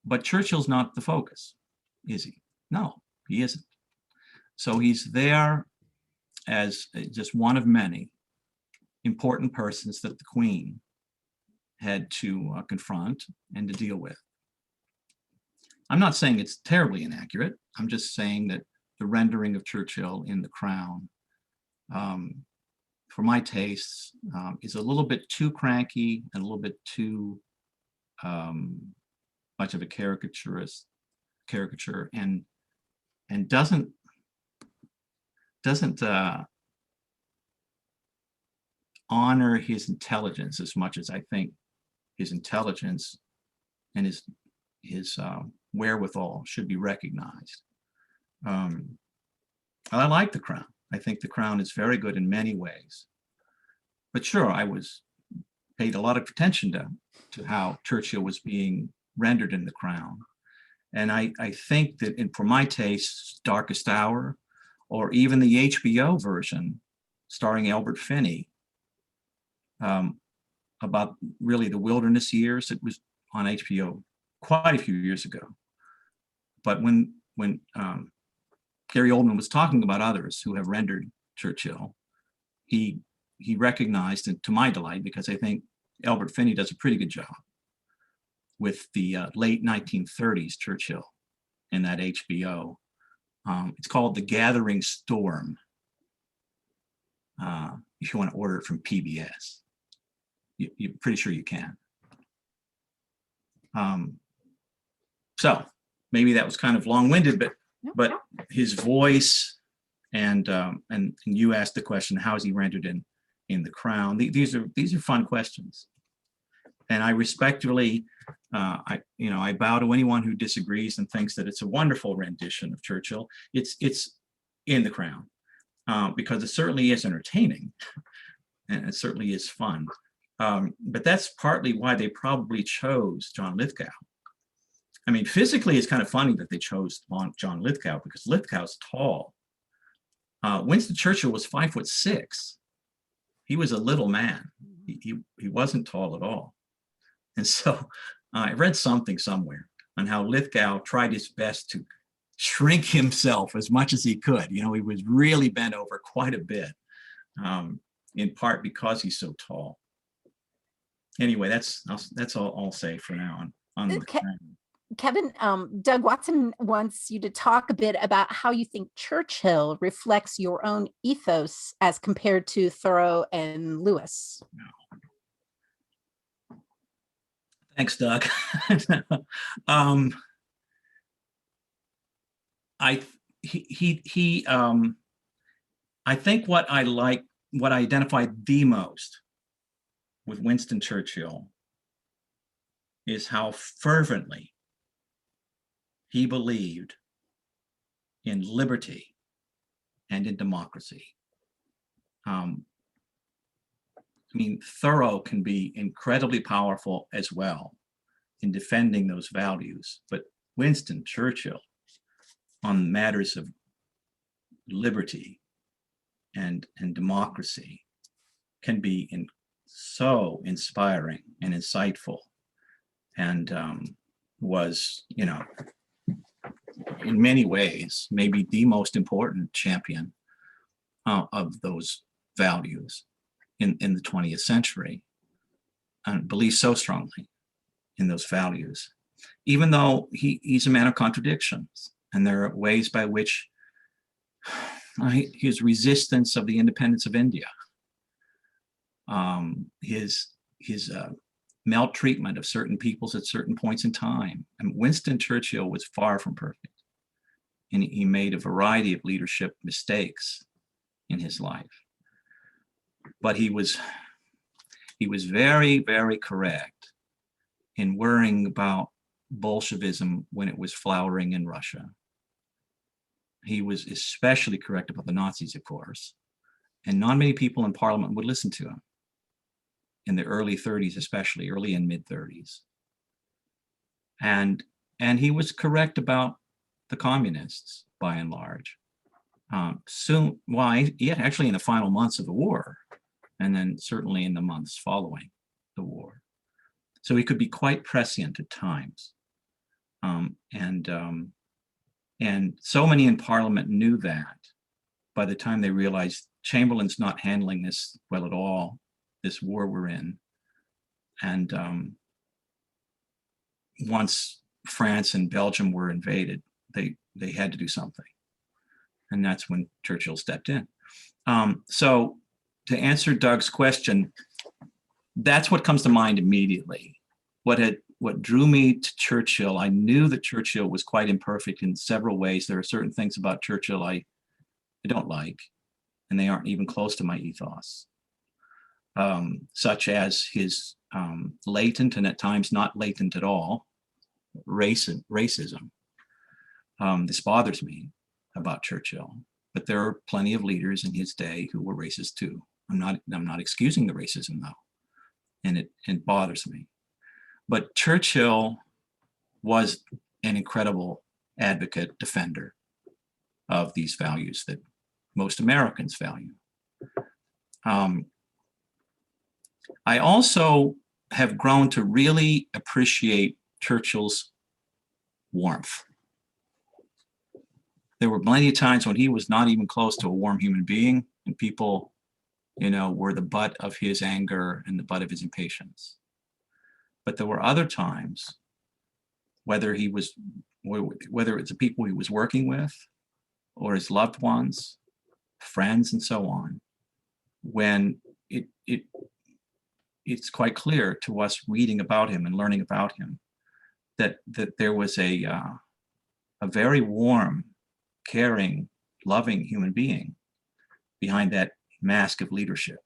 But Churchill's not the focus, is he? No, he isn't. So he's there as just one of many important persons that the Queen had to confront and to deal with. I'm not saying it's terribly inaccurate. I'm just saying that the rendering of Churchill in The Crown, for my tastes, is a little bit too cranky and a little bit too much of a caricature and doesn't honor his intelligence as much as I think his intelligence and his wherewithal should be recognized. I like The Crown. I think The Crown is very good in many ways. But sure, I paid a lot of attention to how Churchill was being rendered in The Crown. And I think that for my taste, Darkest Hour, or even the HBO version starring Albert Finney, about really the wilderness years, it was on HBO quite a few years ago. But when Gary Oldman was talking about others who have rendered Churchill, he recognized, and to my delight, because I think Albert Finney does a pretty good job with the late 1930s Churchill in that HBO. It's called The Gathering Storm, if you want to order it from PBS. you're pretty sure you can. So maybe that was kind of long-winded, but his voice and you asked the question, how is he rendered in The Crown? These are fun questions, and I respectfully I bow to anyone who disagrees and thinks that it's a wonderful rendition of Churchill. It's in The Crown because it certainly is entertaining and it certainly is fun. But that's partly why they probably chose John Lithgow. I mean, physically, it's kind of funny that they chose John Lithgow because Lithgow's tall. Winston Churchill was 5'6". He was a little man. He wasn't tall at all. And so I read something somewhere on how Lithgow tried his best to shrink himself as much as he could. You know, he was really bent over quite a bit, in part because he's so tall. Anyway, that's all I'll say for now on The Crown. Kevin, Doug Watson wants you to talk a bit about how you think Churchill reflects your own ethos as compared to Thoreau and Lewis. Thanks, Doug. I think what I identified the most with Winston Churchill is how fervently he believed in liberty and in democracy. I mean, Thoreau can be incredibly powerful as well in defending those values, but Winston Churchill on matters of liberty and democracy can be so inspiring and insightful, and was, you know, in many ways, maybe the most important champion of those values in the 20th century, and believes so strongly in those values, even though he's a man of contradictions. And there are ways by which his resistance of the independence of India, his maltreatment of certain peoples at certain points in time. And Winston Churchill was far from perfect. And he made a variety of leadership mistakes in his life. But he was very, very correct in worrying about Bolshevism when it was flowering in Russia. He was especially correct about the Nazis, of course. And not many people in Parliament would listen to him in the early 30s, especially early and mid 30s. And he was correct about the communists by and large. Actually in the final months of the war, and then certainly in the months following the war. So he could be quite prescient at times. And so many in Parliament knew that by the time they realized Chamberlain's not handling this well at all, this war we're in. And once France and Belgium were invaded, they had to do something. And that's when Churchill stepped in. So to answer Doug's question, that's what comes to mind immediately. What drew me to Churchill, I knew that Churchill was quite imperfect in several ways. There are certain things about Churchill I don't like, and they aren't even close to my ethos. Such as his latent and at times not latent at all racism. This bothers me about Churchill, but there are plenty of leaders in his day who were racist too. I'm not excusing the racism though, and it bothers me. But Churchill was an incredible advocate, defender of these values that most Americans value. I also have grown to really appreciate Churchill's warmth. There were plenty of times when he was not even close to a warm human being, and people, were the butt of his anger and the butt of his impatience. But there were other times, whether it's the people he was working with or his loved ones, friends, and so on, when it's quite clear to us reading about him and learning about him that there was a very warm, caring, loving human being behind that mask of leadership.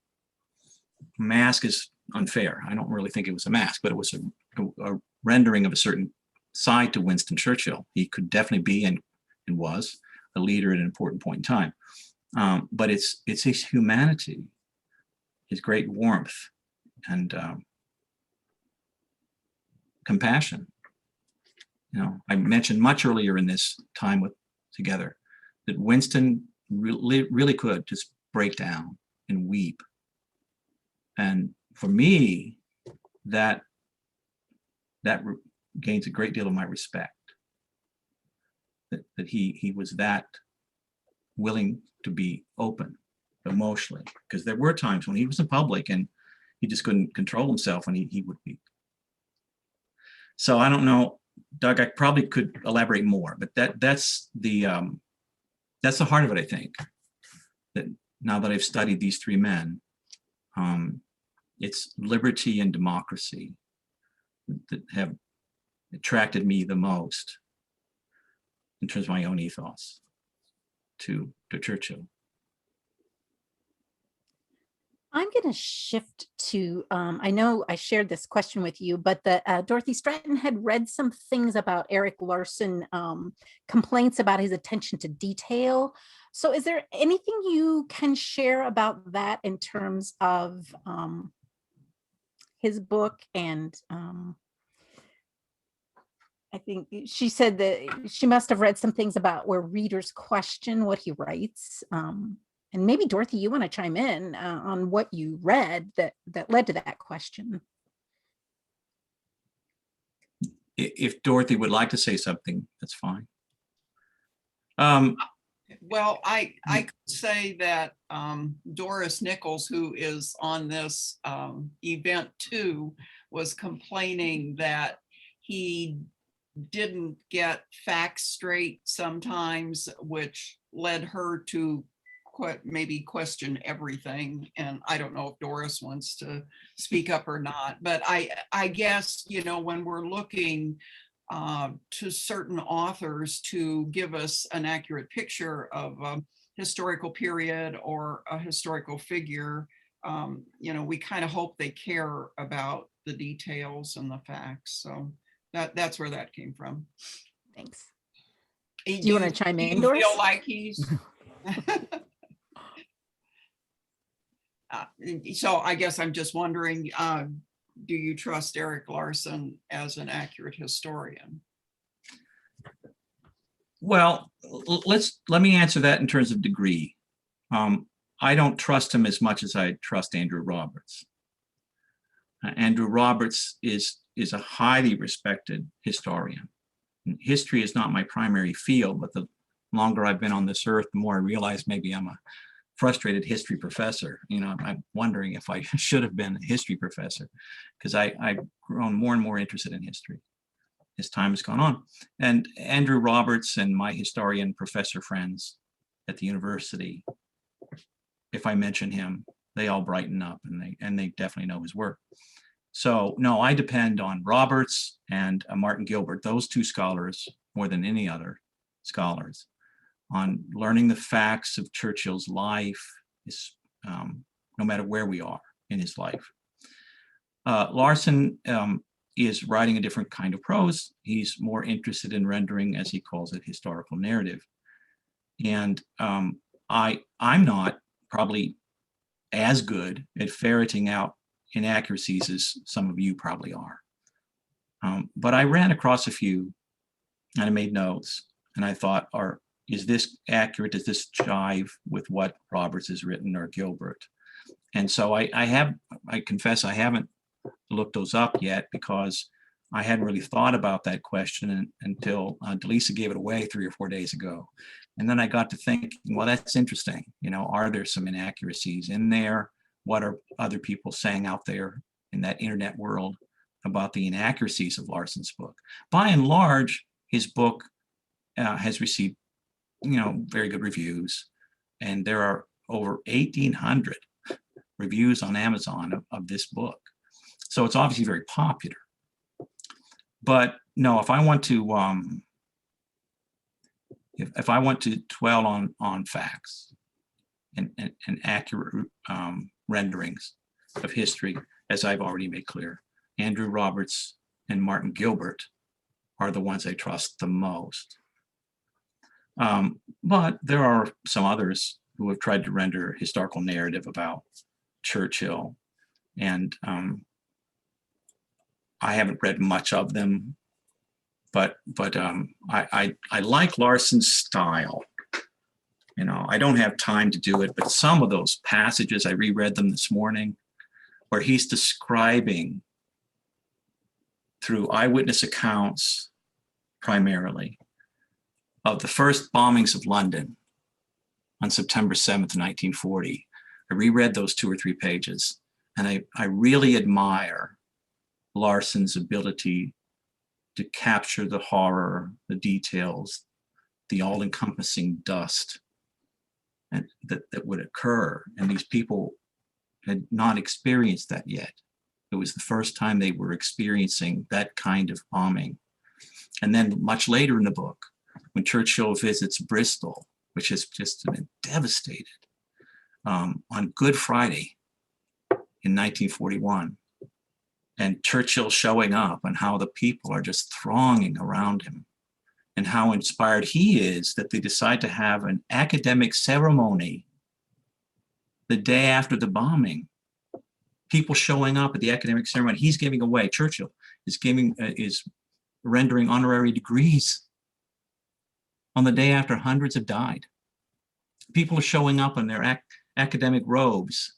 Mask is unfair. I don't really think it was a mask, but it was a rendering of a certain side to Winston Churchill. He could definitely be and was a leader at an important point in time. But it's his humanity, his great warmth and compassion. I mentioned much earlier in this time together that Winston really could just break down and weep. And for me, that gains a great deal of my respect. That he was that willing to be open emotionally, because there were times when he was in public and he just couldn't control himself and he would weep. So I don't know, Doug, I probably could elaborate more, but that's the heart of it, I think. That now that I've studied these three men, it's liberty and democracy that have attracted me the most in terms of my own ethos to Churchill. I'm going to shift to, I know I shared this question with you, but Dorothy Stratton had read some things about Erik Larson, complaints about his attention to detail. So is there anything you can share about that in terms of his book? And I think she said that she must have read some things about where readers question what he writes. And maybe Dorothy, you want to chime in on what you read that led to that question. If Dorothy would like to say something, that's fine. Well, I could say that Doris Nichols, who is on this event too, was complaining that he didn't get facts straight sometimes, which led her to maybe question everything. And I don't know if Doris wants to speak up or not, but I guess, when we're looking to certain authors to give us an accurate picture of a historical period or a historical figure, we kind of hope they care about the details and the facts. So that's where that came from. Thanks. Do you want to chime in, Doris? Feel like he's so I guess I'm just wondering, do you trust Erik Larson as an accurate historian? Well, let me answer that in terms of degree. I don't trust him as much as I trust Andrew Roberts. Andrew Roberts is a highly respected historian. History is not my primary field, but the longer I've been on this earth, the more I realize maybe I'm a frustrated history professor. I'm wondering if I should have been a history professor, because I've grown more and more interested in history as time has gone on. And Andrew Roberts and my historian professor friends at the university, if I mention him, they all brighten up and they definitely know his work. So no, I depend on Roberts and Martin Gilbert, those two scholars more than any other scholars, on learning the facts of Churchill's life, no matter where we are in his life. Larson is writing a different kind of prose. He's more interested in rendering, as he calls it, historical narrative. And I'm not probably as good at ferreting out inaccuracies as some of you probably are. But I ran across a few and I made notes and I thought, is this accurate? Does this jive with what Roberts has written or Gilbert? And so I confess I haven't looked those up yet because I hadn't really thought about that question until Delisa gave it away 3 or 4 days ago. And then I got to thinking, well, that's interesting. Are there some inaccuracies in there? What are other people saying out there in that internet world about the inaccuracies of Larson's book? By and large, his book has received, very good reviews. And there are over 1,800 reviews on Amazon of this book. So it's obviously very popular. But no, if I want to, if I want to dwell on facts and accurate renderings of history, as I've already made clear, Andrew Roberts and Martin Gilbert are the ones I trust the most. But there are some others who have tried to render historical narrative about Churchill, and I haven't read much of them, but I like Larson's style. You know, I don't have time to do it, but some of those passages, I reread them this morning, where he's describing through eyewitness accounts primarily of the first bombings of London on September 7th, 1940. I reread those 2 or 3 pages, and I really admire Larson's ability to capture the horror, the details, the all-encompassing dust and that would occur. And these people had not experienced that yet. It was the first time they were experiencing that kind of bombing. And then much later in the book, when Churchill visits Bristol, which has just been devastated, on Good Friday in 1941, and Churchill showing up and how the people are just thronging around him, and how inspired he is that they decide to have an academic ceremony the day after the bombing. People showing up at the academic ceremony. He's giving away, Churchill is rendering honorary degrees on the day after hundreds have died. People are showing up in their academic robes.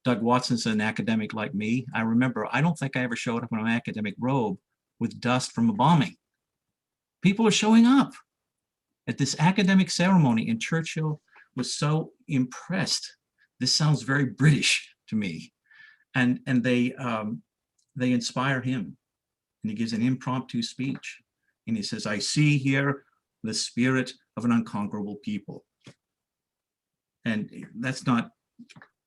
Doug Watson's an academic like me. I remember, I don't think I ever showed up in an academic robe with dust from a bombing. People are showing up at this academic ceremony, and Churchill was so impressed. This sounds very British to me. And they inspire him. And he gives an impromptu speech. And he says, I see here the spirit of an unconquerable people. And that's not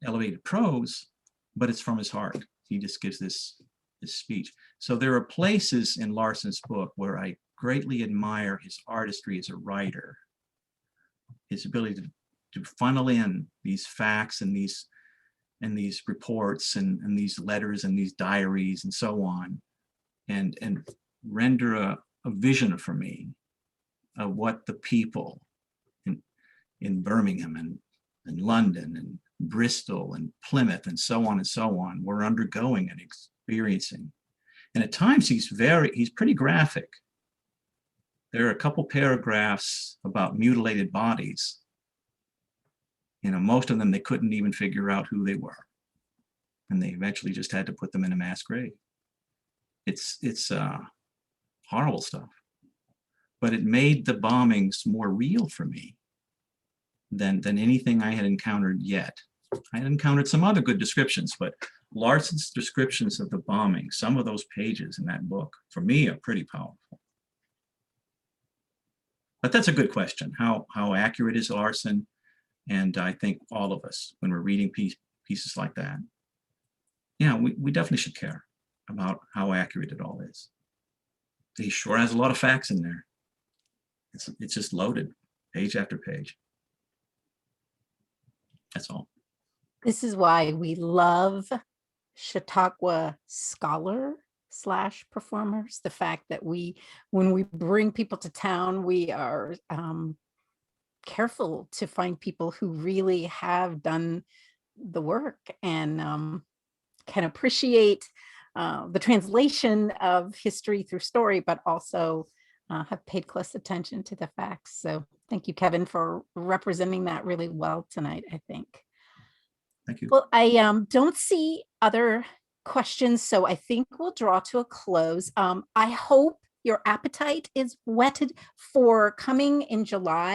elevated prose, but it's from his heart. He just gives this speech. So there are places in Larson's book where I greatly admire his artistry as a writer, his ability to funnel in these facts and these reports and these letters and these diaries and so on, and render a vision for me of what the people in Birmingham and London and Bristol and Plymouth and so on were undergoing and experiencing. And at times he's pretty graphic. There are a couple paragraphs about mutilated bodies. You know, most of them, they couldn't even figure out who they were. And they eventually just had to put them in a mass grave. It's horrible stuff. But it made the bombings more real for me than anything I had encountered yet. I had encountered some other good descriptions, but Larson's descriptions of the bombing, some of those pages in that book, for me, are pretty powerful. But that's a good question. How accurate is Larson? And I think all of us, when we're reading pieces like that, yeah, we definitely should care about how accurate it all is. He sure has a lot of facts in there. It's just loaded, page after page. That's all. This is why we love Chautauqua scholar / performers. The fact that when we bring people to town, we are careful to find people who really have done the work and can appreciate the translation of history through story, but also have paid close attention to the facts. So thank you, Kevin, for representing that really well tonight, I think. Thank you. Well, I don't see other questions, so I think we'll draw to a close. I hope your appetite is whetted for coming in July